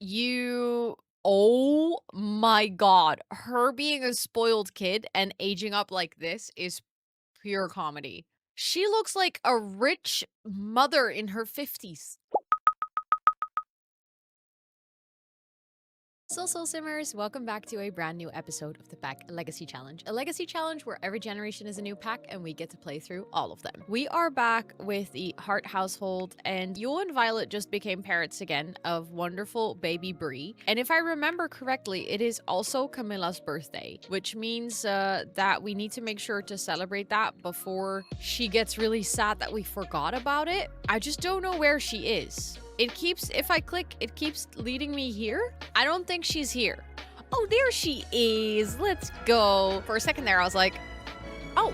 Oh my god. Her being a spoiled kid and aging up like this is pure comedy. She looks like a rich mother in her 50s. Soul Simmers, welcome back to a brand new episode of the Pack Legacy Challenge. A legacy challenge where every generation is a new pack and we get to play through all of them. We are back with the Hart household, and Yule and Violet just became parents again of wonderful baby Bree. And if I remember correctly, it is also Camilla's birthday, which means that we need to make sure to celebrate that before she gets really sad that we forgot about it. I just don't know where she is. If I click, it keeps leading me here. I don't think she's here. Oh, there she is. Let's go. For a second there, I was like, oh,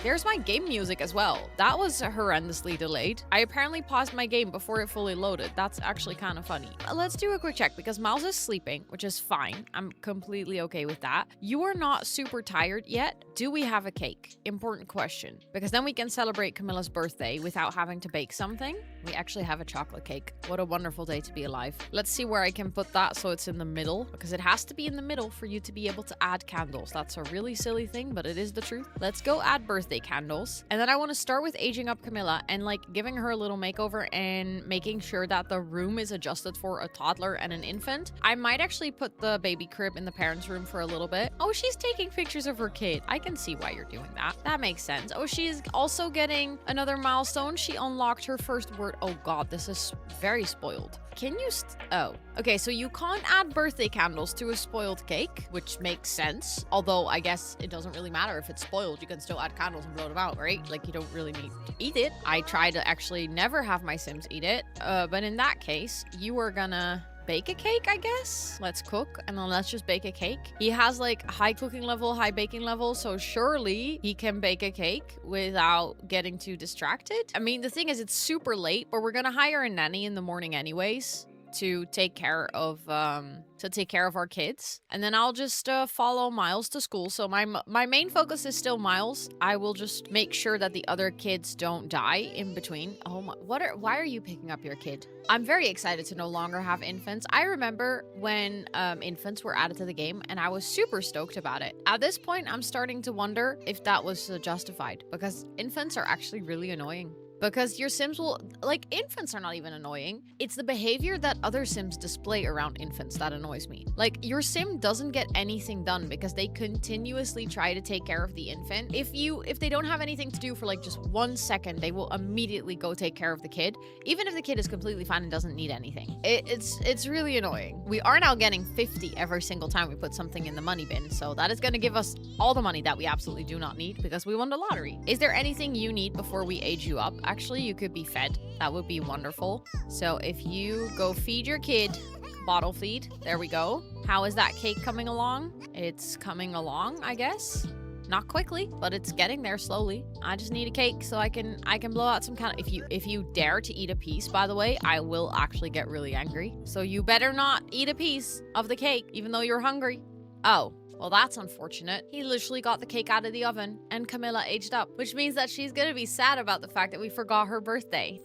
there's my game music as well. That was horrendously delayed. I apparently paused my game before it fully loaded. That's actually kind of funny. Let's do a quick check because Myles is sleeping, which is fine. I'm completely okay with that. You are not super tired yet. Do we have a cake? Important question. Because then we can celebrate Camilla's birthday without having to bake something. We actually have a chocolate cake. What a wonderful day to be alive. Let's see where I can put that so it's in the middle, because it has to be in the middle for you to be able to add candles. That's a really silly thing, but it is the truth. Let's go add birthday candles. And then I want to start with aging up Camilla and like giving her a little makeover and making sure that the room is adjusted for a toddler and an infant. I might actually put the baby crib in the parents' room for a little bit. Oh, she's taking pictures of her kid. I can see why you're doing that. That makes sense. Oh, she's also getting another milestone. She unlocked her first word. Oh god, this is very spoiled. Can you oh, okay, so you can't add birthday candles to a spoiled cake, which makes sense. Although I guess it doesn't really matter if it's spoiled. You can still add candles and blow them out, right? Like you don't really need to eat it. I try to actually never have my Sims eat it. But in that case, you are gonna bake a cake, I guess. Let's cook and then let's just bake a cake. He has like high cooking level, high baking level, so surely he can bake a cake without getting too distracted. I mean, the thing is it's super late, but we're gonna hire a nanny in the morning anyways to take care of our kids, and then I'll just follow Myles to school. So my main focus is still Myles. I will just make sure that the other kids don't die in between. Oh my, why are you picking up your kid? I'm very excited to no longer have infants. I remember when infants were added to the game and I was super stoked about it. At this point, I'm starting to wonder if that was justified, because infants are actually really annoying. Because your Sims will, like, infants are not even annoying. It's the behavior that other Sims display around infants that annoys me. Like, your Sim doesn't get anything done because they continuously try to take care of the infant. If they don't have anything to do for like just 1 second, they will immediately go take care of the kid, even if the kid is completely fine and doesn't need anything. It's really annoying. We are now getting 50 every single time we put something in the money bin, so that is going to give us all the money that we absolutely do not need because we won the lottery. Is there anything you need before we age you up? Actually, you could be fed. That would be wonderful. So if you go feed your kid, bottle feed, there we go. How is that cake coming along? It's coming along, I guess. Not quickly, but it's getting there slowly. I just need a cake so I can blow out some kind of, if you dare to eat a piece, by the way, I will actually get really angry. So you better not eat a piece of the cake, even though you're hungry. Oh. Well, that's unfortunate. He literally got the cake out of the oven and Camilla aged up, which means that she's gonna be sad about the fact that we forgot her birthday.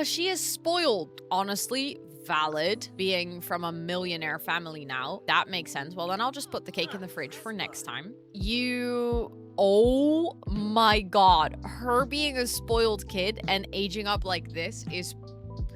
She is spoiled, honestly. Valid, being from a millionaire family now. That makes sense. Well, then I'll just put the cake in the fridge for next time. Oh my god. Her being a spoiled kid and aging up like this is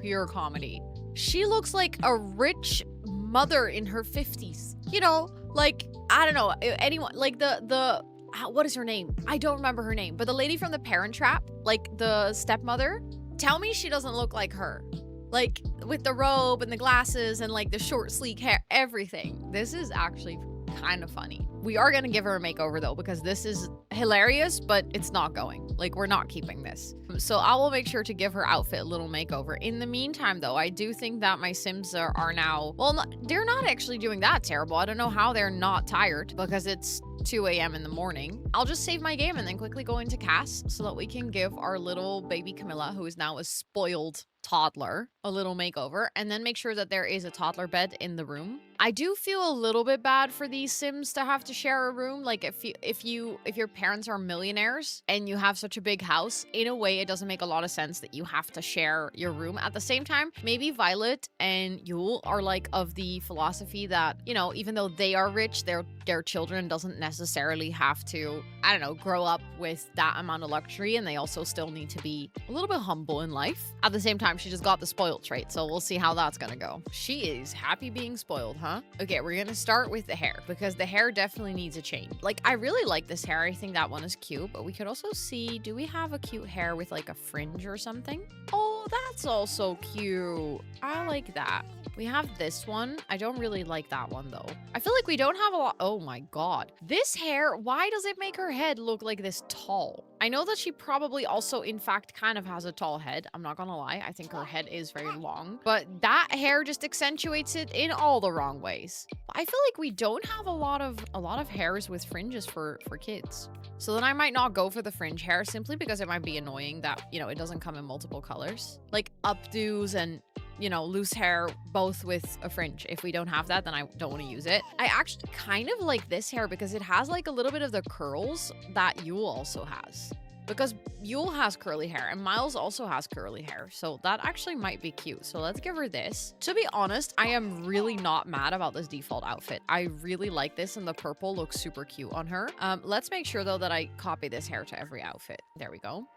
pure comedy. She looks like a rich mother in her 50s. You know, like, I don't know, anyone, like what is her name? I don't remember her name, but the lady from The Parent Trap, like the stepmother, tell me she doesn't look like her. Like, with the robe and the glasses and like the short, sleek hair, everything. This is actually kind of funny. We are gonna give her a makeover though, because this is hilarious, but it's not going. Like, we're not keeping this. So I will make sure to give her outfit a little makeover. In the meantime though, I do think that my Sims are now, well, they're not actually doing that terrible. I don't know how they're not tired because it's 2 a.m. in the morning. I'll just save my game and then quickly go into cast so that we can give our little baby Camilla, who is now a spoiled toddler, a little makeover, and then make sure that there is a toddler bed in the room. I do feel a little bit bad for these Sims to have to share a room, like if your parents are millionaires and you have such a big house, in a way it doesn't make a lot of sense that you have to share your room. At the same time, maybe Violet and Yule are like of the philosophy that, you know, even though they are rich, their children doesn't necessarily have to, I don't know, grow up with that amount of luxury, and they also still need to be a little bit humble in life. At the same time, she just got the spoiled trait, so we'll see how that's gonna go. She is happy being spoiled, huh? Okay, we're gonna start with the hair, because the hair definitely needs a change. Like, I really like this hair. I think that one is cute, but we could also see, do we have a cute hair with like a fringe or something? Oh, that's also cute. I like that. We have this one. I don't really like that one though. I feel like we don't have a lot. Oh my god. This hair, why does it make her head look like this tall? I know that she probably also, in fact, kind of has a tall head. I'm not gonna lie. I think her head is very long, but that hair just accentuates it in all the wrong ways. I feel like we don't have a lot of hairs with fringes for kids. So then I might not go for the fringe hair, simply because it might be annoying that, you know, it doesn't come in multiple colors. Like updos and, you know, loose hair, both with a fringe. If we don't have that, then I don't want to use it. I actually kind of like this hair because it has like a little bit of the curls that Yule also has. Because Yule has curly hair and Myles also has curly hair. So that actually might be cute. So let's give her this. To be honest, I am really not mad about this default outfit. I really like this, and the purple looks super cute on her. Let's make sure though that I copy this hair to every outfit. There we go.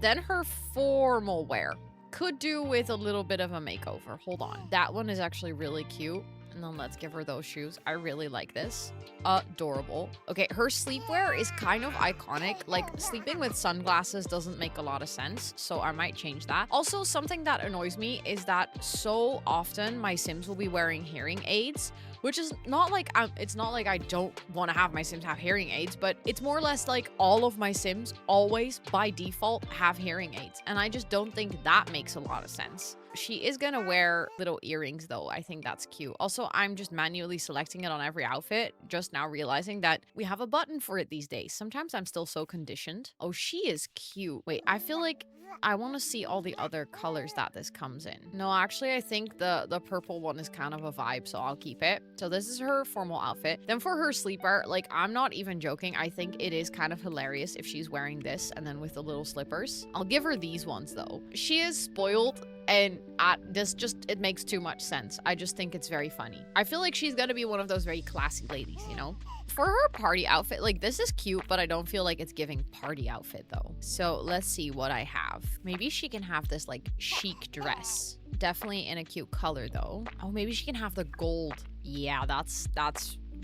Then her formal wear. Could do with a little bit of a makeover. Hold on. That one is actually really cute. And then let's give her those shoes. I really like this. Adorable. Okay, her sleepwear is kind of iconic. Like, sleeping with sunglasses doesn't make a lot of sense, so I might change that. Also, something that annoys me is that so often my Sims will be wearing hearing aids, which is not like it's not like I don't want to have my Sims have hearing aids, but it's more or less like all of my Sims always by default have hearing aids, and I just don't think that makes a lot of sense. She is gonna wear little earrings though. I think that's cute. Also, I'm just manually selecting it on every outfit, just now realizing that we have a button for it these days. Sometimes I'm still so conditioned. Oh, she is cute. Wait, I feel like I want to see all the other colors that this comes in. No, actually, I think the purple one is kind of a vibe, so I'll keep it. So this is her formal outfit. Then for her sleeper, like, I'm not even joking. I think it is kind of hilarious if she's wearing this and then with the little slippers. I'll give her these ones though. She is spoiled, and it makes too much sense. I just think it's very funny. I feel like she's gonna be one of those very classy ladies, you know? For her party outfit, like, this is cute, but I don't feel like it's giving party outfit though. So let's see what I have. Maybe she can have this like chic dress. Definitely in a cute color though. Oh, maybe she can have the gold. Yeah, that's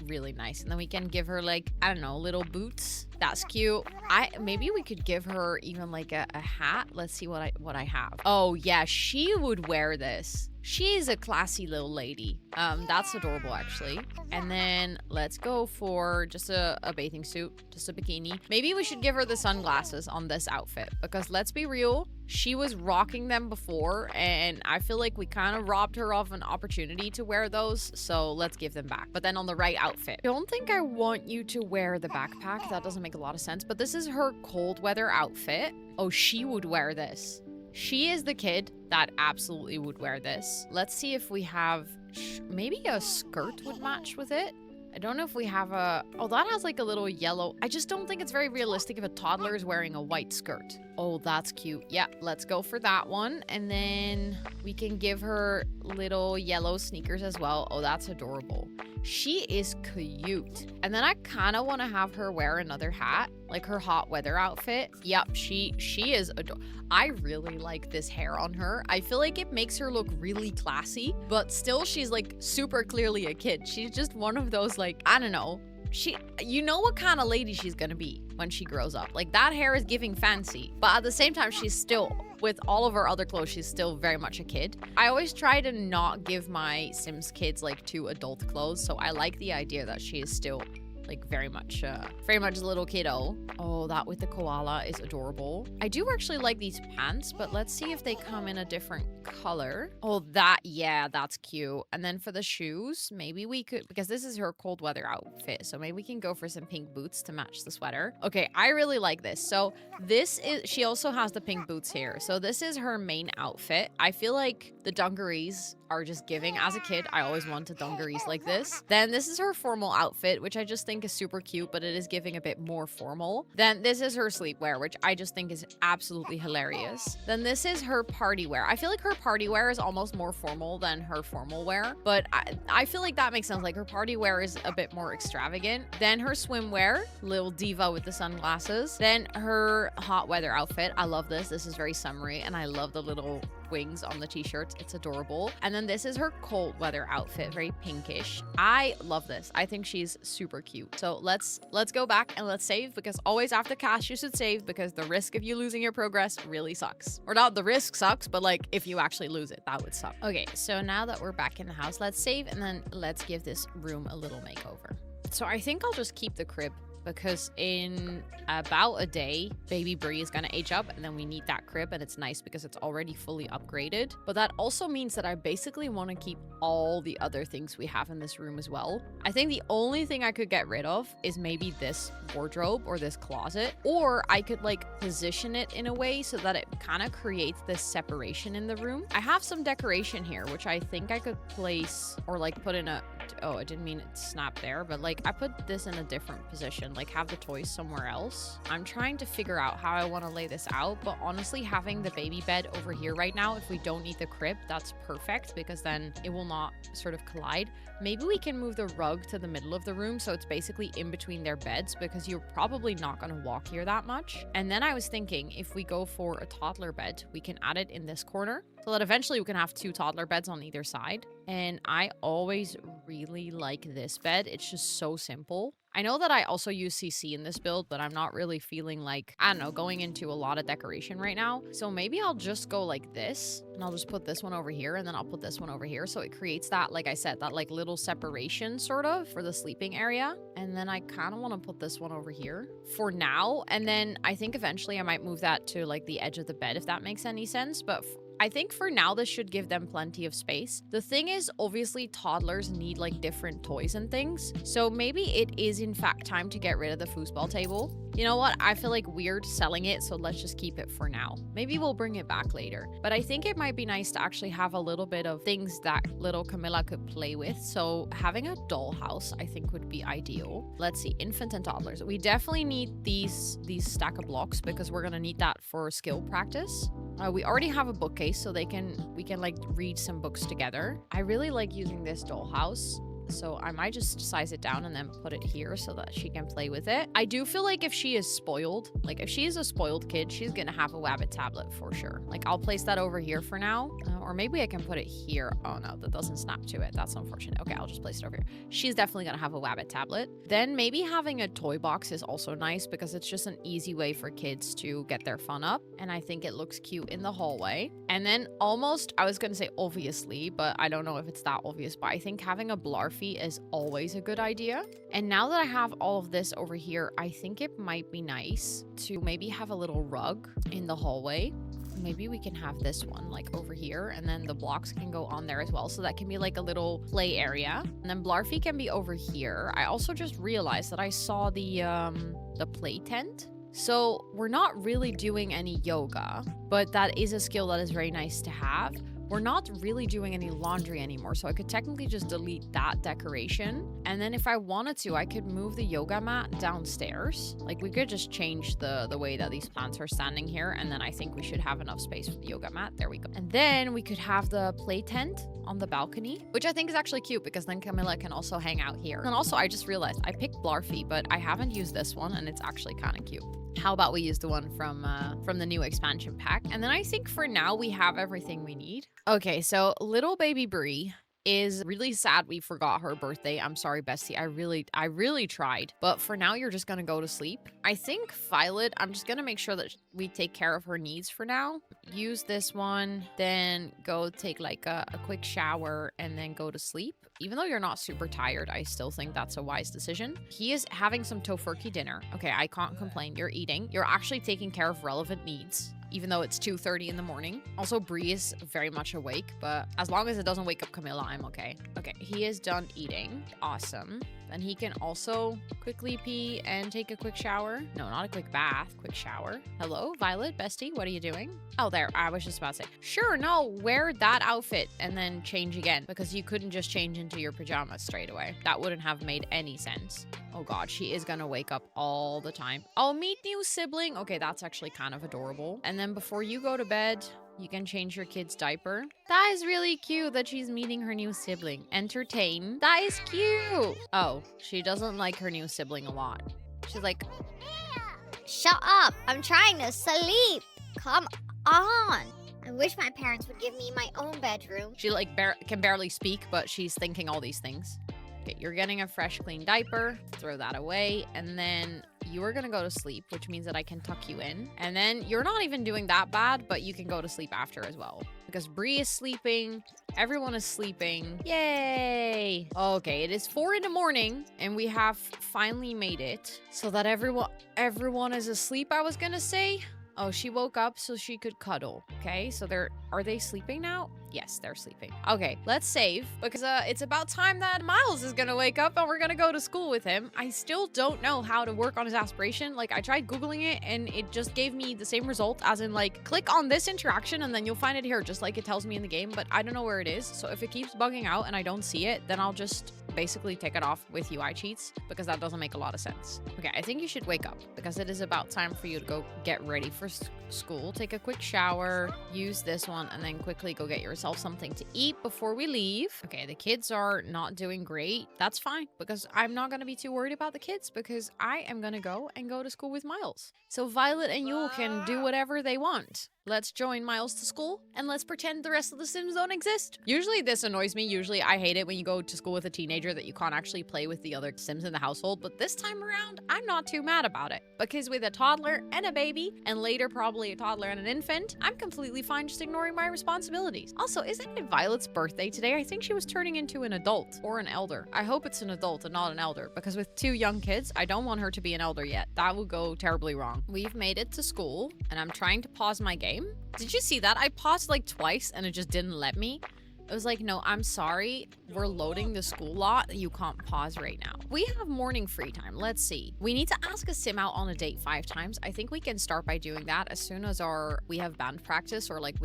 really nice. And then we can give her like, I don't know, little boots. That's cute. Maybe we could give her even like a hat. Let's see what I have. Oh yeah, she would wear this. She's a classy little lady. That's adorable actually. And then let's go for just a bathing suit, just a bikini. Maybe we should give her the sunglasses on this outfit, because let's be real, she was rocking them before and I feel like we kind of robbed her of an opportunity to wear those, so let's give them back, but then on the right outfit. I don't think I want you to wear the backpack. That doesn't make a lot of sense, but this is her cold weather outfit. Oh, she would wear this. She is the kid that absolutely would wear this. Let's see if we have, maybe a skirt would match with it. I don't know if we have a, oh, that has like a little yellow. I just don't think it's very realistic if a toddler is wearing a white skirt. Oh, that's cute. Yeah, let's go for that one. And then we can give her little yellow sneakers as well. Oh, that's adorable. She is cute. And then I kind of want to have her wear another hat, like her hot weather outfit. Yep, she is adorable. I really like this hair on her. I feel like it makes her look really classy, but still she's like super clearly a kid. She's just one of those, like, I don't know. You know what kind of lady she's gonna be when she grows up. Like, that hair is giving fancy, but at the same time, she's still, with all of her other clothes, she's still very much a kid. I always try to not give my Sims kids like too adult clothes, so I like the idea that she is still like very much a little kiddo. Oh, that with the koala is adorable. I do actually like these pants, but let's see if they come in a different color. Oh, yeah, that's cute. And then for the shoes, maybe we could, because this is her cold weather outfit, so maybe we can go for some pink boots to match the sweater. Okay, I really like this. So this is, she also has the pink boots here. So this is her main outfit. I feel like the dungarees are just giving. As a kid, I always wanted dungarees like this. Then this is her formal outfit, which I just think think is super cute, but it is giving a bit more formal. Then this is her sleepwear, which I just think is absolutely hilarious. Then this is her party wear. I feel like her party wear is almost more formal than her formal wear, but I feel like that makes sense. Like her party wear is a bit more extravagant. Then her swimwear, little diva with the sunglasses. Then her hot weather outfit. I love this. This is very summery, and I love the little wings on the t-shirts. It's adorable. And then this is her cold weather outfit, very pinkish. I love this. I think she's super cute. So let's go back and let's save, because always after cast you should save, because the risk of you losing your progress really sucks. Or not the risk sucks, but like if you actually lose it, that would suck. Okay, so now that we're back in the house, let's save and then let's give this room a little makeover. So I think I'll just keep the crib, because in about a day, baby Bree is gonna age up, and then we need that crib, and it's nice because it's already fully upgraded. But that also means that I basically want to keep all the other things we have in this room as well. I think the only thing I could get rid of is maybe this wardrobe or this closet, or I could like position it in a way so that it kind of creates this separation in the room. I have some decoration here, which I think I could place or like put in a, oh, I didn't mean it to snap there, but like I put this in a different position, like have the toys somewhere else. I'm trying to figure out how I want to lay this out, but honestly, having the baby bed over here right now, if we don't need the crib, that's perfect, because then it will not sort of collide. Maybe we can move the rug to the middle of the room, so it's basically in between their beds, because you're probably not going to walk here that much. And then I was thinking, if we go for a toddler bed, we can add it in this corner, so that eventually we can have 2 toddler beds on either side. And I always really like this bed. It's just so simple. I know that I also use CC in this build, but I'm not really feeling like, I don't know, going into a lot of decoration right now. So maybe I'll just go like this, and I'll just put this one over here, and then I'll put this one over here. So it creates that, like I said, that like little separation sort of for the sleeping area. And then I kind of want to put this one over here for now. And then I think eventually I might move that to like the edge of the bed, if that makes any sense. But I think for now, this should give them plenty of space. The thing is, obviously, toddlers need like different toys and things. So maybe it is in fact time to get rid of the foosball table. You know what? I feel like weird selling it, so let's just keep it for now. Maybe we'll bring it back later. But I think it might be nice to actually have a little bit of things that little Camilla could play with. So having a dollhouse, I think, would be ideal. Let's see, infant and toddlers. We definitely need these stack of blocks, because we're gonna need that for skill practice. We already have a bookcase, so we can like read some books together. I really like using this dollhouse, so I might just size it down and then put it here so that she can play with it. I do feel like if she is spoiled, like if she is a spoiled kid, she's gonna have a Wabbit tablet for sure. Like I'll place that over here for now, or maybe I can put it here. Oh no, that doesn't snap to it. That's unfortunate. Okay, I'll just place it over here. She's definitely gonna have a Wabbit tablet. Then maybe having a toy box is also nice, because it's just an easy way for kids to get their fun up, and I think it looks cute in the hallway. And then almost, I was gonna say obviously, but I don't know if it's that obvious, but I think having a Blarfy is always a good idea. And now that I have all of this over here, I think it might be nice to maybe have a little rug in the hallway. Maybe we can have this one like over here, and then the blocks can go on there as well, so that can be like a little play area. And then Blarfy can be over here. I also just realized that I saw the play tent. So we're not really doing any yoga, but that is a skill that is very nice to have. We're not really doing any laundry anymore, so I could technically just delete that decoration. And then if I wanted to, I could move the yoga mat downstairs. Like we could just change the way that these plants are standing here, and then I think we should have enough space for the yoga mat. There we go. And then we could have the play tent on the balcony, which I think is actually cute, because then Camilla can also hang out here. And also, I just realized I picked Blarfy, but I haven't used this one, and it's actually kind of cute. How about we use the one from the new expansion pack? And then I think for now we have everything we need. Okay, so little baby Bree is really sad we forgot her birthday. I'm sorry, bestie. I really tried. But for now, you're just gonna go to sleep. I think Violet, I'm just gonna make sure that we take care of her needs for now. Use this one, then go take like a quick shower, and then go to sleep. Even though you're not super tired, I still think that's a wise decision. He is having some tofurkey dinner. Okay, I can't complain. You're eating. You're actually taking care of relevant needs, even though it's 2:30 in the morning. Also, Bree is very much awake, but as long as it doesn't wake up Camilla, I'm okay. Okay, he is done eating. Awesome. Then he can also quickly pee and take a quick shower. No, not a quick bath, quick shower. Hello, Violet, bestie, what are you doing? Oh, there, I was just about to say, sure, no, wear that outfit and then change again, because you couldn't just change into your pajamas straight away. That wouldn't have made any sense. Oh God, she is gonna wake up all the time. Oh, meet new sibling. Okay, that's actually kind of adorable. And then before you go to bed, you can change your kid's diaper. That is really cute that she's meeting her new sibling. Entertain. That is cute. Oh, she doesn't like her new sibling a lot. She's like, shut up. I'm trying to sleep. Come on. I wish my parents would give me my own bedroom. she like can barely speak, but she's thinking all these things. Okay, you're getting a fresh, clean diaper. Throw that away. And then you are going to go to sleep, which means that I can tuck you in. And then you're not even doing that bad, but you can go to sleep after as well. Because Bree is sleeping. Everyone is sleeping. Yay! Okay, it is 4 in the morning, and we have finally made it so that everyone is asleep, I was going to say. Oh, she woke up so she could cuddle. Okay, so are they sleeping now? Yes, they're sleeping. Okay, let's save because it's about time that Myles is gonna wake up and we're gonna go to school with him. I still don't know how to work on his aspiration. Like, I tried Googling it and it just gave me the same result as in like, click on this interaction and then you'll find it here, just like it tells me in the game, but I don't know where it is. So if it keeps bugging out and I don't see it, then I'll just basically take it off with UI cheats because that doesn't make a lot of sense. Okay, I think you should wake up because it is about time for you to go get ready for school. Take a quick shower, use this one, and then quickly go get yourself something to eat before we leave. Okay, the kids are not doing great. That's fine because I'm not going to be too worried about the kids because I am going to go to school with Myles. So Violet and Yule can do whatever they want. Let's join Myles to school and let's pretend the rest of the Sims don't exist. Usually this annoys me. Usually I hate it when you go to school with a teenager that you can't actually play with the other Sims in the household. But this time around, I'm not too mad about it because with a toddler and a baby and later probably a toddler and an infant, I'm completely fine just ignoring my responsibilities. Also, isn't it Violet's birthday today? I think she was turning into an adult or an elder. I hope it's an adult and not an elder because with 2 young kids, I don't want her to be an elder yet. That would go terribly wrong. We've made it to school and I'm trying to pause my game. Did you see that? I paused like twice and it just didn't let me. It was like, no, I'm sorry. We're loading the school lot. You can't pause right now. We have morning free time. Let's see. We need to ask a sim out on a date 5 times. I think we can start by doing that as soon as we have band practice or like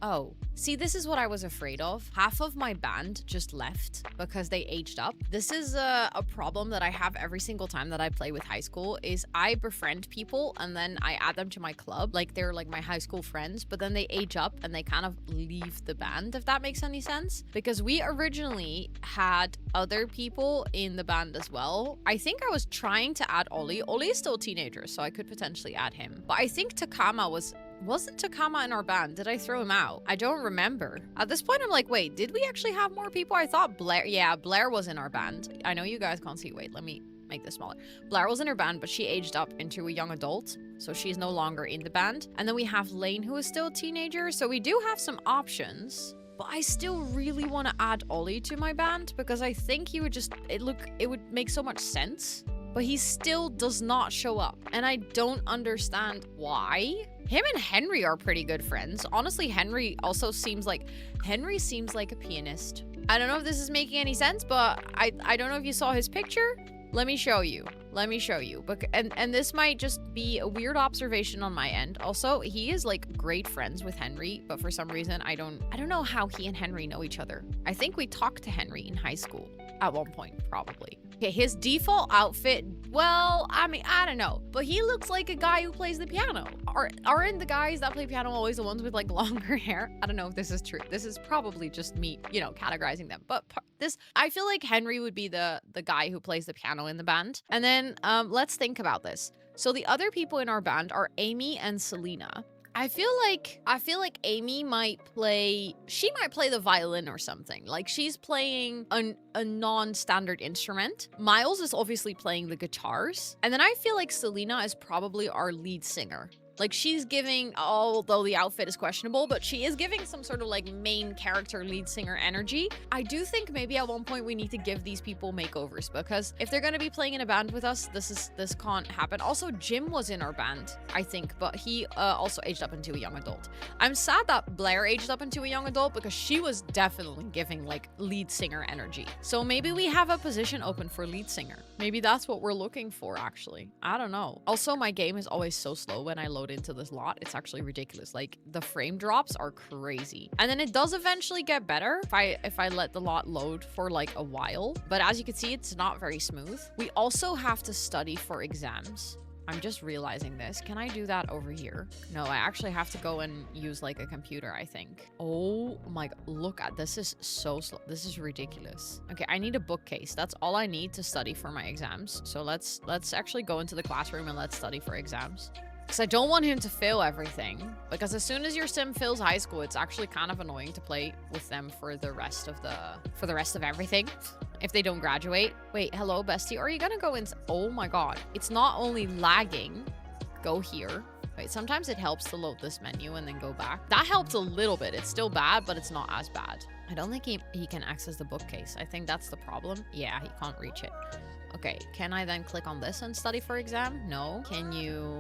oh, see, this is what I was afraid of. Half of my band just left because they aged up. This is a problem that I have every single time that I play with high school is I befriend people and then I add them to my club. Like they're like my high school friends, but then they age up and they kind of leave the band, if that makes any sense. Because we originally had other people in the band as well. I think I was trying to add Ollie. Ollie is still a teenager, so I could potentially add him. But I think Takama wasn't Takama in our band? Did I throw him out? I don't remember. At this point, I'm like, wait, did we actually have more people? I thought Blair, yeah, Blair was in our band. I know you guys can't see. Wait, let me make this smaller. Blair was in her band, but she aged up into a young adult, so she's no longer in the band. And then we have Lane, who is still a teenager, so we do have some options. But I still really want to add Ollie to my band because I think he would it would make so much sense. But he still does not show up. And I don't understand why. Him and Henry are pretty good friends. Honestly, Henry seems like a pianist. I don't know if this is making any sense, but I don't know if you saw his picture. Let me show you. And this might just be a weird observation on my end. Also, he is like great friends with Henry, but for some reason I don't know how he and Henry know each other. I think we talked to Henry in high school at one point, probably. Okay, his default outfit, well, I mean, I don't know, but he looks like a guy who plays the piano. Aren't the guys that play piano always the ones with like longer hair? I don't know if this is true. This is probably just me, categorizing them. But I feel like Henry would be the guy who plays the piano in the band. And then let's think about this. So the other people in our band are Amy and Selena. I feel like Amy might play the violin or something. Like she's playing a non-standard instrument. Myles is obviously playing the guitars. And then I feel like Selena is probably our lead singer. Like, she's giving, although the outfit is questionable, but she is giving some sort of like main character lead singer energy. I do think maybe at one point we need to give these people makeovers, because if they're going to be playing in a band with us, this can't happen. Also, Jim was in our band, I think, but he also aged up into a young adult. I'm sad that Blair aged up into a young adult, because she was definitely giving like lead singer energy. So maybe we have a position open for lead singer. Maybe that's what we're looking for, actually. I don't know. Also, my game is always so slow when I load into this lot. It's actually ridiculous. Like, the frame drops are crazy. And then it does eventually get better if I let the lot load for like a while. But as you can see, it's not very smooth. We also have to study for exams. I'm just realizing this. Can I do that over here? No, I actually have to go and use like a computer, I think. Oh my God, look at this. Is so slow. This is ridiculous. Okay, I need a bookcase. That's all I need to study for my exams. So let's actually go into the classroom and let's study for exams. Because I don't want him to fail everything. Because as soon as your sim fails high school, it's actually kind of annoying to play with them for the rest of everything. If they don't graduate. Wait, hello, bestie. Are you gonna go in? Oh my God. It's not only lagging. Go here. Wait, sometimes it helps to load this menu and then go back. That helps a little bit. It's still bad, but it's not as bad. I don't think he can access the bookcase. I think that's the problem. Yeah, he can't reach it. Okay, can I then click on this and study for exam? No. Can you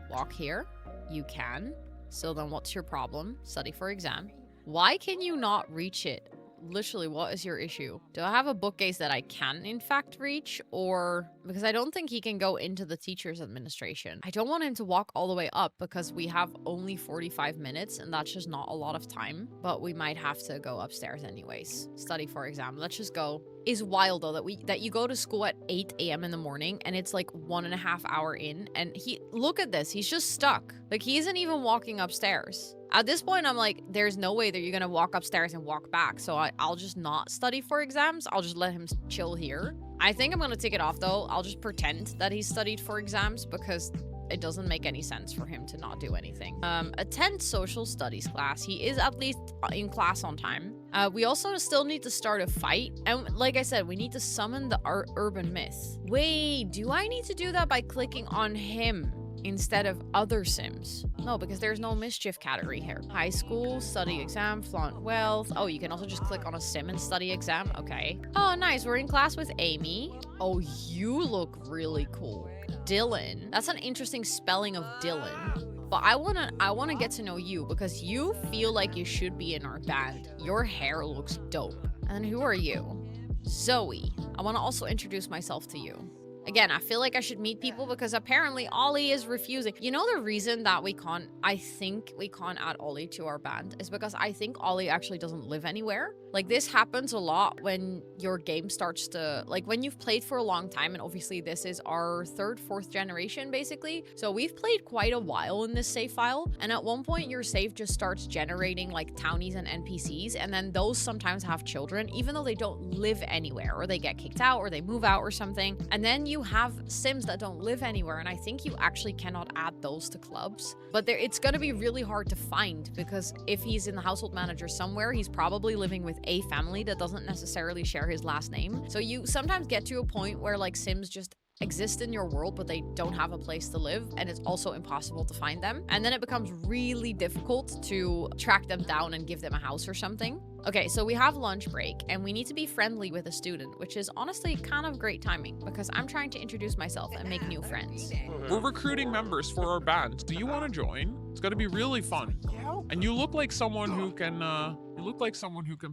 walk here? You can. So then what's your problem? Study for exam. Why can you not reach it? Literally, what is your issue? Do I have a bookcase that I can in fact reach? Or because I don't think he can go into the teacher's administration. I don't want him to walk all the way up because we have only 45 minutes and that's just not a lot of time. But we might have to go upstairs anyways. Study for exam. Let's just go. Is wild though that you go to school at 8 a.m. in the morning and it's like 1.5 hours in, and look at this, he's just stuck. Like, he isn't even walking upstairs. At this point, I'm like, there's no way that you're gonna walk upstairs and walk back. So I'll just not study for exams. I'll just let him chill here. I think I'm gonna take it off though. I'll just pretend that he studied for exams because it doesn't make any sense for him to not do anything. Attend social studies class. He is at least in class on time. We also still need to start a fight. And like I said, we need to summon the urban myth. Wait, do I need to do that by clicking on him instead of other sims? No, because there's no mischief category here. High school, study exam, flaunt wealth. Oh, you can also just click on a sim and study exam. Okay. Oh, nice. We're in class with Amy. Oh, you look really cool. Dylan. That's an interesting spelling of Dylan. But I wanna get to know you because you feel like you should be in our band. Your hair looks dope. And who are you? Zoe. I wanna also introduce myself to you. Again, I feel like I should meet people because apparently Ollie is refusing. You know the reason that I think we can't add Ollie to our band is because I think Ollie actually doesn't live anywhere. Like, this happens a lot when your game starts to, like, when you've played for a long time, and obviously this is our 3rd, 4th generation, basically. So we've played quite a while in this save file, and at one point your save just starts generating, like, townies and NPCs, and then those sometimes have children, even though they don't live anywhere, or they get kicked out, or they move out or something. And then you have sims that don't live anywhere, and I think you actually cannot add those to clubs. But it's gonna be really hard to find, because if he's in the household manager somewhere, he's probably living with a family that doesn't necessarily share his last name. So you sometimes get to a point where, like, sims just exist in your world, but they don't have a place to live, and it's also impossible to find them. And then it becomes really difficult to track them down and give them a house or something. Okay, so we have lunch break, and we need to be friendly with a student, which is honestly kind of great timing because I'm trying to introduce myself and make new friends. We're recruiting members for our band. Do you want to join? It's going to be really fun. And you look like someone who can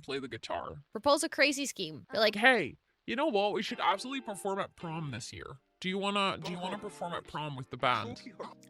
play the guitar. Propose a crazy scheme. Be like, Hey, you know what? We should absolutely perform at prom this year. Do you wanna perform at prom with the band?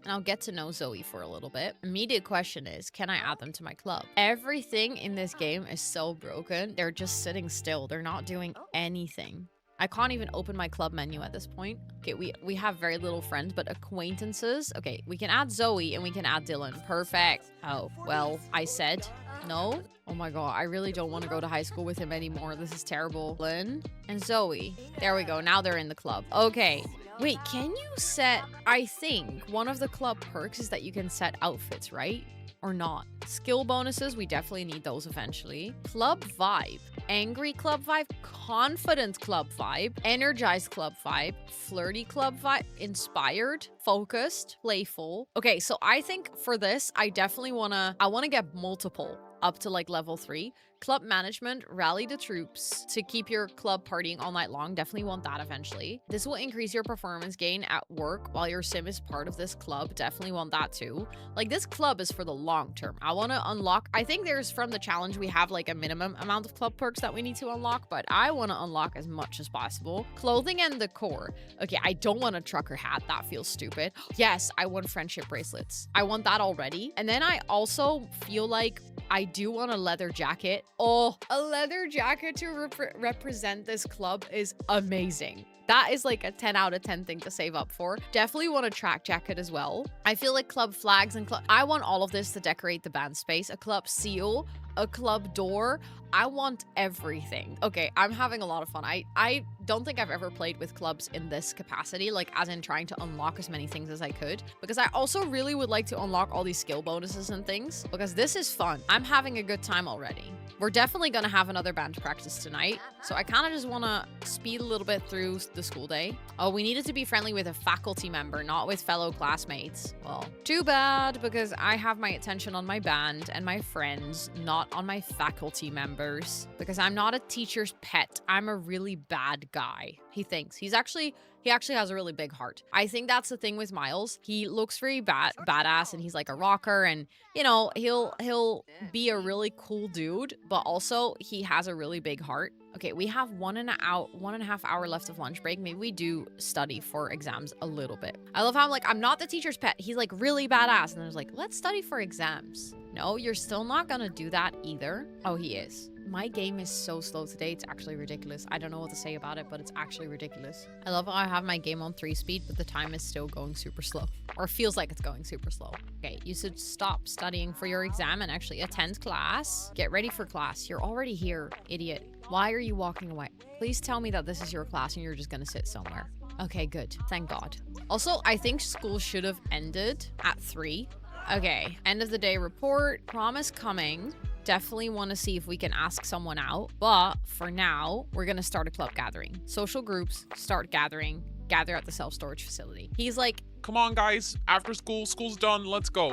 and I'll get to know Zoe for a little bit. Immediate question is, can I add them to my club? Everything in this game is so broken. They're just sitting still. They're not doing anything. I can't even open my club menu at this point. Okay, we have very little friends, but acquaintances. Okay, we can add Zoe and we can add Dylan. Perfect. Oh, well, I said no. Oh my god, I really don't want to go to high school with him anymore. This is terrible. Dylan and Zoe. There we go. Now they're in the club. Okay. Wait, can you set... I think one of the club perks is that you can set outfits, right? Or not. Skill bonuses, we definitely need those eventually. Club vibe. angry club vibe, confident club vibe, energized club vibe, flirty club vibe, inspired, focused, playful. Okay, so I think for this, I definitely wanna get multiple up to like level 3. Club management, rally the troops to keep your club partying all night long. Definitely want that eventually. This will increase your performance gain at work while your sim is part of this club. Definitely want that too. Like, this club is for the long term. I want to unlock, I think there's from the challenge, we have like a minimum amount of club perks that we need to unlock, but I want to unlock as much as possible. Clothing and decor. Okay, I don't want a trucker hat. That feels stupid. Yes, I want friendship bracelets. I want that already. And then I also feel like I do want a leather jacket. Oh, a leather jacket to represent this club is amazing. That is like a 10 out of 10 thing to save up for. Definitely want a track jacket as well. I feel like club flags and I want all of this to decorate the band space. A club seal, a club door. I want everything. Okay, I'm having a lot of fun. I don't think I've ever played with clubs in this capacity, like as in trying to unlock as many things as I could, because I also really would like to unlock all these skill bonuses and things, because this is fun. I'm having a good time already. We're definitely gonna have another band practice tonight, so I kind of just want to speed a little bit through the school day. Oh, we needed to be friendly with a faculty member, not with fellow classmates. Well, too bad, because I have my attention on my band and my friends, not on my faculty members, because I'm not a teacher's pet. I'm a really bad guy. He thinks he actually has a really big heart. I think that's the thing with Myles. He looks very badass, and he's like a rocker, and you know, he'll be a really cool dude, but also he has a really big heart. Okay, we have 1.5 hour left of lunch break. Maybe we do study for exams a little bit. I love how I'm not the teacher's pet. He's like really badass, and there's like, let's study for exams. No, you're still not gonna do that either. Oh, he is. My game is so slow today, it's actually ridiculous. I don't know what to say about it, but it's actually ridiculous. I love how I have my game on 3 speed, but the time is still going super slow. Or feels like it's going super slow. Okay, you should stop studying for your exam and actually attend class. Get ready for class. You're already here, idiot. Why are you walking away? Please tell me that this is your class and you're just gonna sit somewhere. Okay, good. Thank God. Also, I think school should have ended at 3. Okay, end of the day report. Promise coming. Definitely want to see if we can ask someone out, but for now we're gonna start a club gathering. Social groups, start gathering, gather at the self-storage facility. He's like, come on guys, after school's done, let's go,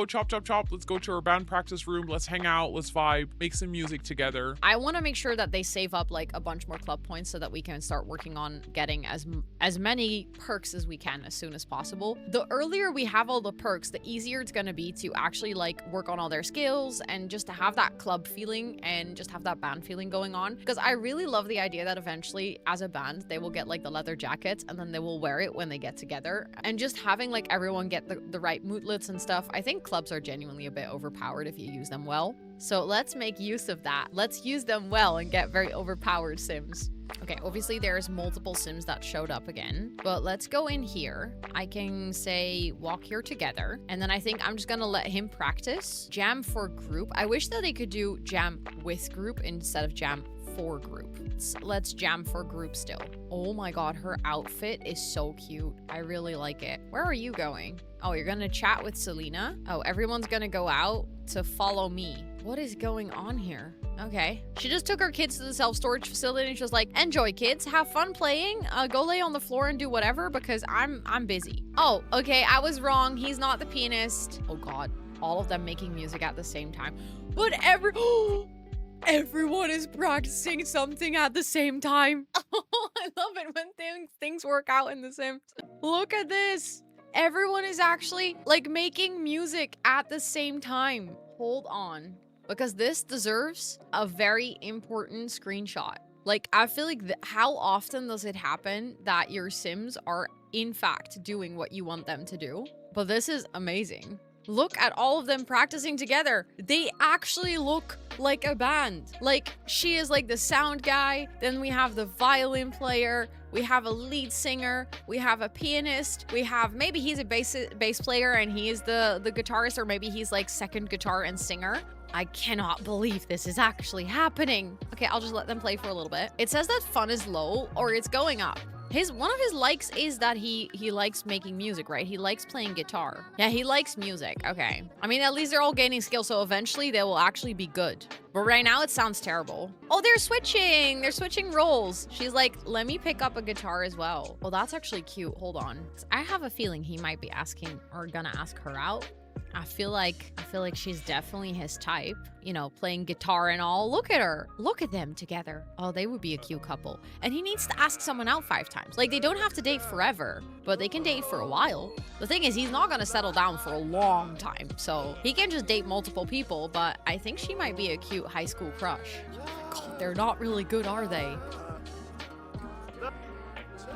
chop, let's go to our band practice room, let's hang out, let's vibe, make some music together. I want to make sure that they save up like a bunch more club points so that we can start working on getting as many perks as we can as soon as possible. The earlier we have all the perks, the easier it's going to be to actually like work on all their skills and just to have that club feeling and just have that band feeling going on, because I really love the idea that eventually as a band they will get like the leather jackets and then they will wear it when they get together, and just having like everyone get the right mootlets and stuff. I think clubs are genuinely a bit overpowered if you use them well. So let's make use of that. Let's use them well and get very overpowered sims. Okay, obviously there's multiple sims that showed up again, but let's go in here. I can say walk here together, and then I think I'm just gonna let him practice. Jam for group. I wish that they could do jam with group instead of jam for group. Let's jam for group still. Oh my God, her outfit is so cute. I really like it. Where are you going? Oh, you're gonna chat with Selena? Oh, everyone's gonna go out to follow me. What is going on here? Okay. She just took her kids to the self-storage facility and she was like, enjoy kids, have fun playing, go lay on the floor and do whatever because I'm busy. Oh, okay, I was wrong. He's not the pianist. Oh God, all of them making music at the same time. But everyone is practicing something at the same time. Oh, I love it when things work out in the Sims. Look at this. Everyone is actually like making music at the same time. Hold on, because this deserves a very important screenshot. Like, I feel like how often does it happen that your Sims are in fact doing what you want them to do? But this is amazing. Look at all of them practicing together. They actually look like a band. Like, she is like the sound guy. Then we have the violin player. We have a lead singer. We have a pianist. We have, maybe he's a bass player and he is the guitarist, or maybe he's like second guitar and singer. I cannot believe this is actually happening. Okay, I'll just let them play for a little bit. It says that fun is low, or it's going up. One of his likes is that he likes making music, right? He likes playing guitar. Yeah, he likes music. Okay. I mean, at least they're all gaining skill, so eventually they will actually be good. But right now it sounds terrible. Oh, they're switching. They're switching roles. She's like, let me pick up a guitar as well. Well, that's actually cute. Hold on. I have a feeling he might be asking or gonna ask her out. I feel like she's definitely his type, you know, playing guitar and all. Look at her. Look at them together. Oh, they would be a cute couple. And he needs to ask someone out 5 times. Like, they don't have to date forever, but they can date for a while. The thing is, he's not going to settle down for a long time. So he can just date multiple people, but I think she might be a cute high school crush. God, they're not really good, are they?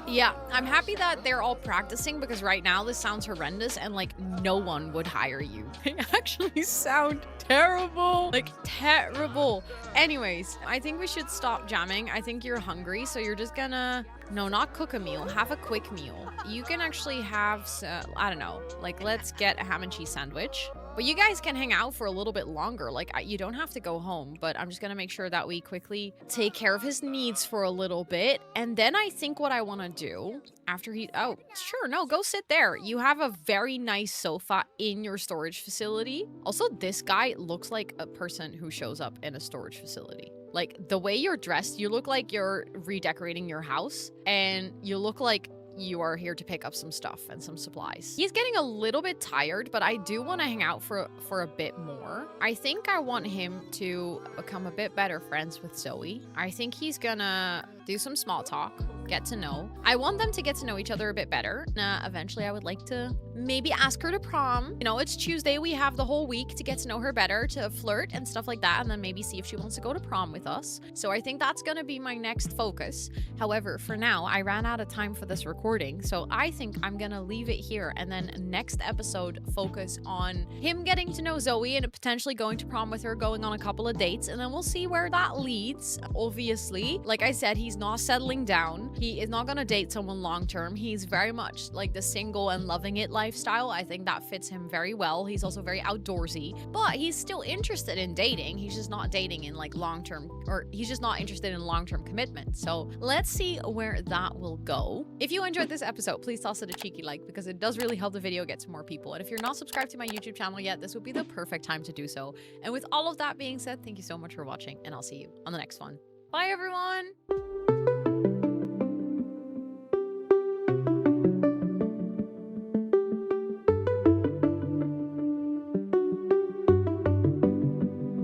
Yeah, I'm happy that they're all practicing because right now this sounds horrendous and like no one would hire you. They actually sound terrible. Like terrible. Anyways, I think we should stop jamming. I think you're hungry, so you're just gonna... No, not cook a meal. Have a quick meal. You can actually have, I don't know, like let's get a ham and cheese sandwich. But you guys can hang out for a little bit longer. Like, you don't have to go home, but I'm just gonna make sure that we quickly take care of his needs for a little bit. And then I think what I want to do after he... Oh, sure, no, go sit there. You have a very nice sofa in your storage facility. Also, this guy looks like a person who shows up in a storage facility. Like, the way you're dressed, you look like you're redecorating your house, and you look like you are here to pick up some stuff and some supplies. He's getting a little bit tired, but I do want to hang out for a bit more. I think I want him to become a bit better friends with Zoe. I think he's gonna do some small talk, get to know. I want them to get to know each other a bit better. Eventually, I would like to maybe ask her to prom. You know, it's Tuesday. We have the whole week to get to know her better, to flirt and stuff like that, and then maybe see if she wants to go to prom with us. So I think that's gonna be my next focus. However, for now, I ran out of time for this recording, so I think I'm gonna leave it here, and then next episode focus on him getting to know Zoe and potentially going to prom with her, going on a couple of dates, and then we'll see where that leads. Obviously, like I said, he's not settling down. He is not gonna date someone long term. He's very much like the single and loving it lifestyle. I think that fits him very well. He's also very outdoorsy, but he's still interested in dating. He's just not dating in like long-term, or he's just not interested in long-term commitment. So let's see where that will go. If you enjoyed this episode, please toss it a cheeky like because it does really help the video get to more people. And if you're not subscribed to my YouTube channel yet, this would be the perfect time to do so. And with all of that being said, thank you so much for watching, and I'll see you on the next one. Bye, everyone.